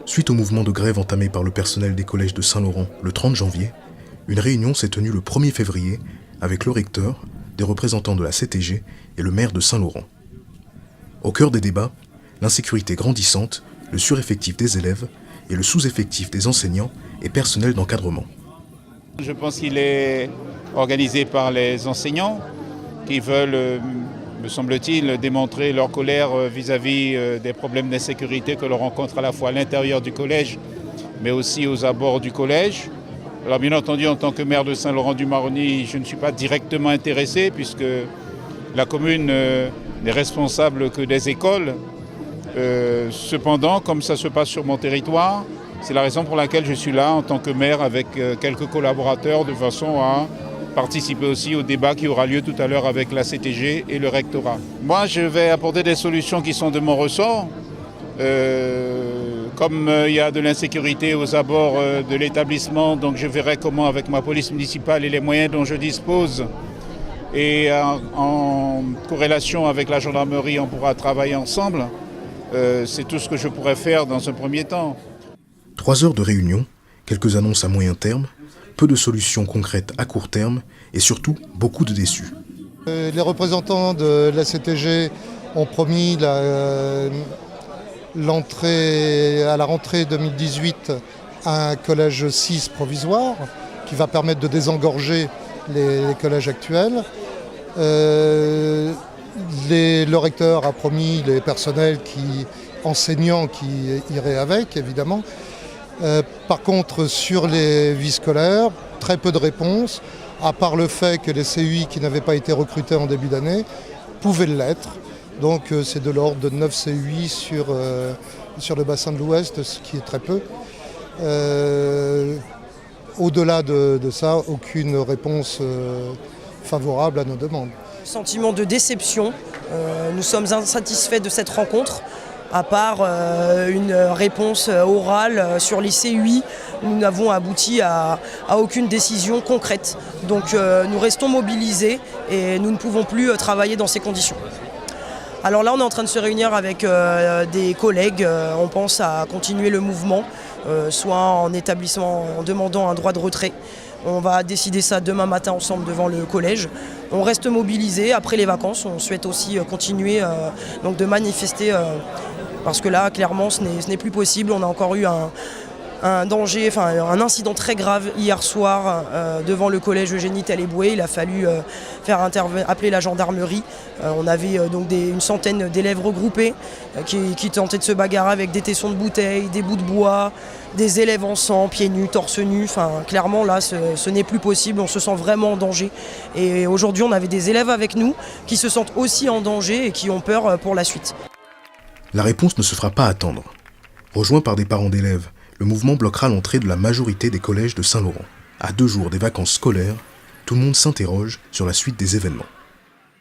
Suite au mouvement de grève entamé par le personnel des collèges de Saint-Laurent le 30 janvier, une réunion s'est tenue le 1er février avec le recteur, des représentants de la CTG et le maire de Saint-Laurent. Au cœur des débats, l'insécurité grandissante, le sureffectif des élèves et le sous-effectif des enseignants et personnels d'encadrement. Je pense qu'il est organisé par les enseignants qui veulent, me semble-t-il, démontrer leur colère vis-à-vis des problèmes d'insécurité que l'on rencontre à la fois à l'intérieur du collège, mais aussi aux abords du collège. Alors bien entendu, en tant que maire de Saint-Laurent-du-Maroni, je ne suis pas directement intéressé puisque la commune n'est responsable que des écoles. Cependant, comme ça se passe sur mon territoire, c'est la raison pour laquelle je suis là en tant que maire avec quelques collaborateurs de façon à participer aussi au débat qui aura lieu tout à l'heure avec la CTG et le rectorat. Moi, je vais apporter des solutions qui sont de mon ressort. Comme il y a de l'insécurité aux abords de l'établissement, donc je verrai comment avec ma police municipale et les moyens dont je dispose et en corrélation avec la gendarmerie, on pourra travailler ensemble. C'est tout ce que je pourrais faire dans un premier temps. 3 heures de réunion, quelques annonces à moyen terme, peu de solutions concrètes à court terme et surtout beaucoup de déçus. Les représentants de la CTG ont promis à la rentrée 2018 un collège 6 provisoire qui va permettre de désengorger les collèges actuels. Le recteur a promis les personnels enseignants qui iraient avec, évidemment. Par contre, sur les vies scolaires, très peu de réponses, à part le fait que les CUI qui n'avaient pas été recrutés en début d'année pouvaient l'être. Donc c'est de l'ordre de 9 CUI sur le bassin de l'Ouest, ce qui est très peu. Au-delà de ça, aucune réponse favorable à nos demandes. Sentiment de déception. Nous sommes insatisfaits de cette rencontre. À part une réponse orale sur les CUI, nous n'avons abouti à aucune décision concrète. Donc nous restons mobilisés et nous ne pouvons plus travailler dans ces conditions. Alors là, on est en train de se réunir avec des collègues. On pense à continuer le mouvement, soit en demandant un droit de retrait. On va décider ça demain matin ensemble devant le collège. On reste mobilisés. Après les vacances, on souhaite aussi continuer donc de manifester parce que là, clairement, ce n'est plus possible. On a encore eu un incident très grave hier soir devant le collège Eugénie Telle-Éboué. Il a fallu appeler la gendarmerie. On avait donc une centaine d'élèves regroupés qui tentaient de se bagarrer avec des tessons de bouteilles, des bouts de bois, des élèves en sang, pieds nus, torse nu. Enfin, clairement, là, ce n'est plus possible. On se sent vraiment en danger. Et aujourd'hui, on avait des élèves avec nous qui se sentent aussi en danger et qui ont peur pour la suite. La réponse ne se fera pas attendre. Rejoint par des parents d'élèves, le mouvement bloquera l'entrée de la majorité des collèges de Saint-Laurent. À 2 jours des vacances scolaires, tout le monde s'interroge sur la suite des événements.